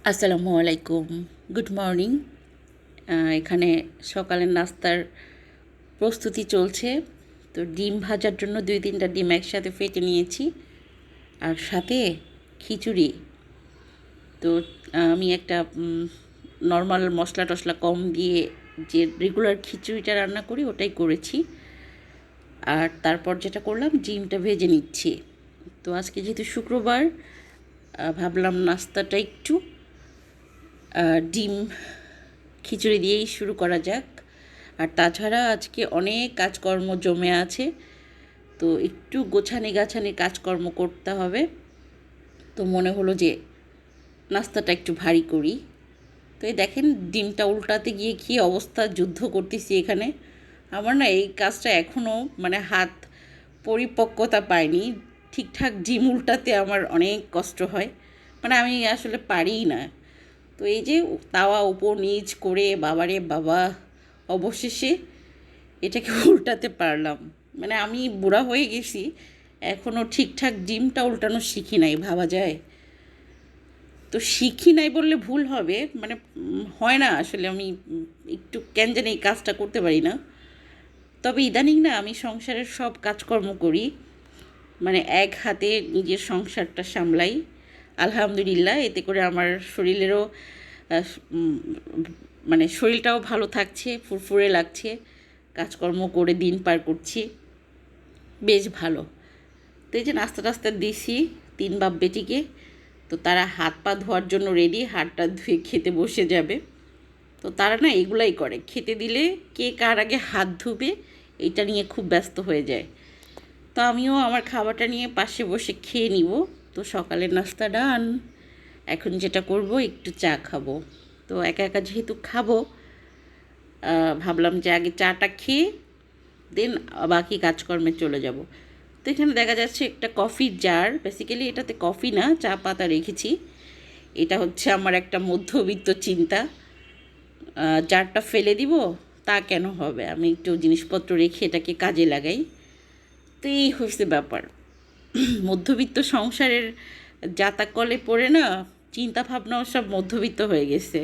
আসসালামু আলাইকুম, good morning. এখানে সকালের নাস্তার প্রস্তুতি চলছে। তো ডিম ভাজার জন্য 2-3টা ডিম একসাথে ফেটে নিয়েছি, আর সাথে খিচুড়ি। তো আমি একটা নর্মাল মশলা টশলা কম দিয়ে যে রেগুলার খিচুড়িটা রান্না করি ওটাই করেছি। আর তারপর যেটা করলাম, ডিমটা ভেজে নিচ্ছি। তো আজকে যেহেতু শুক্রবার, ভাবলাম নাস্তাটা একটু ডিম খিচুড়ি দিয়েই শুরু করা যাক। আর তাছাড়া আজকে অনেক কাজকর্ম জমে আছে, তো একটু গোছানি গাছানি কাজকর্ম করতে হবে। তো মনে হলো যে নাস্তাটা একটু ভারী করি। তো এই দেখেন, ডিমটা উল্টাতে গিয়ে কী অবস্থা, যুদ্ধ করতেছি এখানে। আমার না এই কাজটা এখনও হাত পরিপক্কতা পায়নি। ঠিকঠাক ডিম উল্টাতে আমার অনেক কষ্ট হয়, আমি আসলে পারিই না। তো এই যে তাওয়া উপর নিচ করে বাবারে বাবা, অবশেষে এটাকে উল্টাতে পারলাম। আমি বুড়া হয়ে গেছি, এখনও ঠিকঠাক ডিমটা উল্টানো শিখি নাই, ভাবা যায়। তো শিখি নাই বললে ভুল হবে, হয় না আসলে। আমি একটু কেন জানি এই কাজটা করতে পারি না। তবে ইদানিং না আমি সংসারের সব কাজকর্ম করি, এক হাতে নিজের সংসারটা সামলাই। আলহামদুলিল্লাহ, এতে করে আমার শরীরেরও শরীরটাও ভালো থাকছে, ফুরফুরে লাগছে, কাজকর্ম করে দিন পার করছি, বেশ ভালো। তো এই যে নাস্তা টাস্তা দিছি 3 বাপ বেটিকে, তো তারা হাত পা ধোয়ার জন্য রেডি, হাতটা ধুয়ে খেতে বসে যাবে। তো তারা না এগুলাই করে, খেতে দিলে কে কার আগে হাত ধুবে এইটা নিয়ে খুব ব্যস্ত হয়ে যায়। তো আমিও আমার খাবারটা নিয়ে পাশে বসে খেয়ে নিব। তো সকালের নাস্তা ডান। এখন যেটা করব, একটু চা খাবো। তো একা একা যেহেতু খাবো, ভাবলাম যে আগে চাটা খেয়ে দেন বাকি কাজকর্মে চলে যাব। তো এখানে দেখা যাচ্ছে একটা কফির জার, বেসিক্যালি এটাতে কফি না, চা পাতা রেখেছি। এটা হচ্ছে আমার একটা মধ্যবিত্ত চিন্তা। জারটা ফেলে দিব তা কেন হবে, আমি একটু জিনিসপত্র রেখে এটাকে কাজে লাগাই। তো এই হচ্ছে ব্যাপার। মধ্যবিত্ত সংসারের জাতাকলে পড়ে না চিন্তা ভাবনাও সব মধ্যবিত্ত হয়ে গেছে।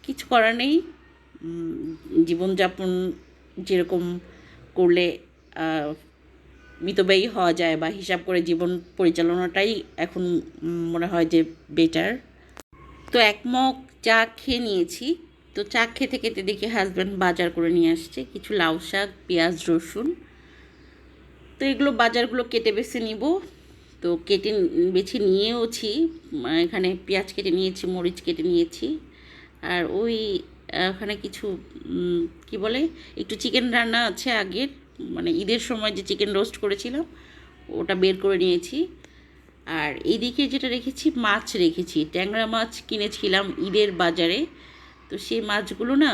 কিছু করার নেই। জীবনযাপন যেরকম করলে মিতব্যয়ী হওয়া যায় বা হিসাব করে জীবন পরিচালনাটাই এখন মনে হয় যে বেটার। তো এক মগ চা খেয়ে নিয়েছি। তো চা খেতে খেতে দেখি হাজব্যান্ড বাজার করে নিয়ে আসছে কিছু লাউ শাক, পেঁয়াজ, রসুন। তো এগুলো বাজারগুলো কেটে বেছে নিব। তো কেটে বেছে নিয়েওছি। এখানে পেঁয়াজ কেটে নিয়েছি, মরিচ কেটে নিয়েছি। আর ওখানে কিছু কি বলে, একটু চিকেন রান্না আছে আগের, ঈদের সময় যে চিকেন রোস্ট করেছিলাম ওটা বের করে নিয়েছি। আর এইদিকে যেটা রেখেছি, মাছ রেখেছি, ট্যাংরা মাছ কিনেছিলাম ঈদের বাজারে। তো সেই মাছগুলো না,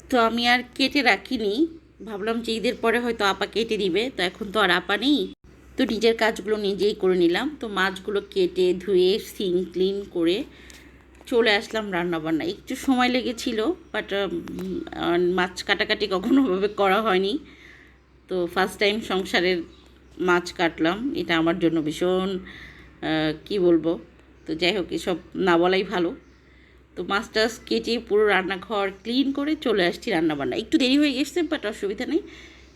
তো আমি আর কেটে রাখিনি, ভাবলাম যে ঈদের পরে হয়তো আপা কেটে দিবে। তো এখন তো আর আপা নেই, তো নিজের কাজগুলো নিজেই করে নিলাম। তো মাছগুলো কেটে ধুয়ে সিং ক্লিন করে চলে আসলাম রান্নাবান্না। একটু সময় লেগেছিল, বাট মাছ কাটাকাটি কখনোভাবে করা হয়নি। তো ফার্স্ট টাইম সংসারের মাছ কাটলাম, এটা আমার জন্য ভীষণ কি বলবো। তো যাই হোক, এসব না বলাই ভালো। তো মাছ টাছ কেটে পুরো রান্নাঘর ক্লিন করে চলে আসছি রান্নাবান্না। একটু দেরি হয়ে গেছে, বাট অসুবিধা নেই।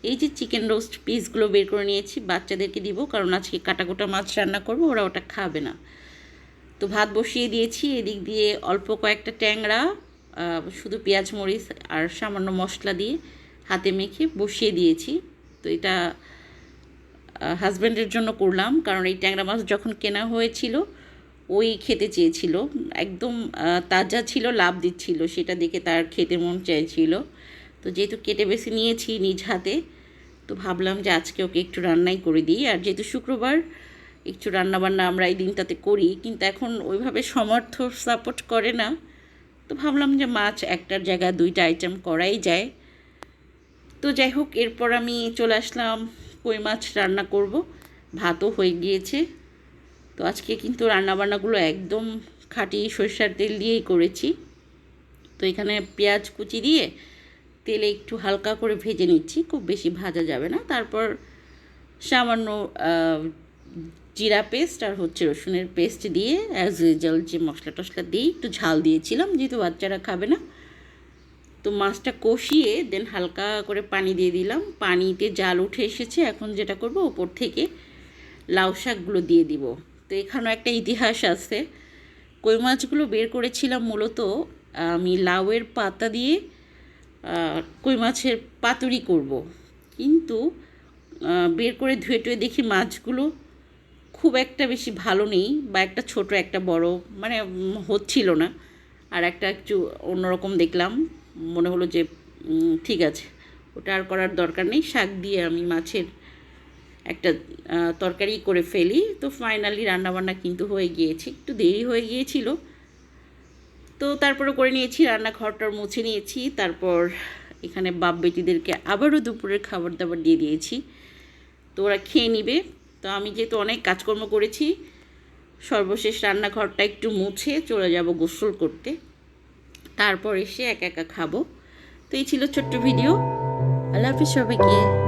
এই যে চিকেন রোস্ট পিসগুলো বের করে নিয়েছি, বাচ্চাদেরকে দিব, কারণ আজকে কাটাকুটা মাছ রান্না করবো, ওরা ওটা খাবে না। তো ভাত বসিয়ে দিয়েছি, এদিক দিয়ে অল্প কয়েকটা ট্যাংরা শুধু পেঁয়াজ মরিচ আর সামান্য মশলা দিয়ে হাতে মেখে বসিয়ে দিয়েছি। তো এটা হাজব্যান্ডের জন্য করলাম, কারণ এই ট্যাংরা মাছ যখন কেনা হয়েছিল ওই খেতে চেয়েছিল, একদম তাজা ছিল, লাভ দিচ্ছিল, সেটা দেখে তার খেতে মন চাইছিল। তো যেহেতু কেটে বেছে নিয়েছি নিজ হাতে, তো ভাবলাম যে আজকে ওকে একটু রান্নাই করে দিই। আর যেহেতু শুক্রবার, একটু রান্নাবান্না আমরা এই দিনটাতে করি, কিন্তু এখন ওইভাবে সমর্থ সাপোর্ট করে না। তো ভাবলাম যে মাছ একটার জায়গায় 2টা আইটেম করাই যায়। তো যাই হোক, এরপর আমি চলে আসলাম কই মাছ রান্না করব। ভাতও হয়ে গিয়েছে। তো আজকে কিন্তু রান্নাবান্নাগুলো একদম খাঁটি সরিষার তেল দিয়েই করেছি। তো এখানে পেঁয়াজ কুচি দিয়ে তেলে একটু হালকা করে ভেজে নিচ্ছি, খুব বেশি ভাজা যাবে না। তারপর সামান্য জিরা পেস্ট আর হচ্ছে রসুনের পেস্ট দিয়ে অ্যাজ ইউজুয়াল যে মশলা টশলা দিয়ে একটু ঝাল দিয়েছিলাম, যেহেতু বাচ্চারা খাবে না। তো মাছটা কষিয়ে দেন হালকা করে পানি দিয়ে দিলাম, পানিতে জাল উঠে এসেছে। এখন যেটা করব, ওপর থেকে লাউ শাকগুলো দিয়ে দিব। তো এখানেও একটা ইতিহাস আছে। কই মাছগুলো বের করেছিলাম মূলত আমি লাউয়ের পাতা দিয়ে কই মাছের পাতুরি করব, কিন্তু বের করে ধুয়ে টুয়ে দেখি মাছগুলো খুব একটা বেশি ভালো নেই, বা একটা ছোট একটা বড়, মানে হচ্ছিল না। আর একটা একটু অন্যরকম দেখলাম, মনে হলো যে ঠিক আছে, ওটা আর করার দরকার নেই। শাক দিয়ে আমি মাছের একটা তরকারি করে ফেলি। তো ফাইনালি রান্নাবান্না কিন্তু হয়ে গিয়েছে, একটু দেরি হয়ে গিয়েছিল। তো তারপরে করে নিয়েছি, রান্নাঘরটার মুছে নিয়েছি। তারপর এখানে বাপ বেটিদেরকে আবারও দুপুরের খাবার দাবার দিয়ে দিয়েছি, তো ওরা খেয়ে নিবে। তো আমি যেহেতু অনেক কাজকর্ম করেছি, সর্বশেষ রান্নাঘরটা একটু মুছে চলে যাব গোসল করতে, তারপর এসে একা একা খাবো। তো এই ছিল ছোট্ট ভিডিও। আল্লাহ হাফিজ সবাইকে।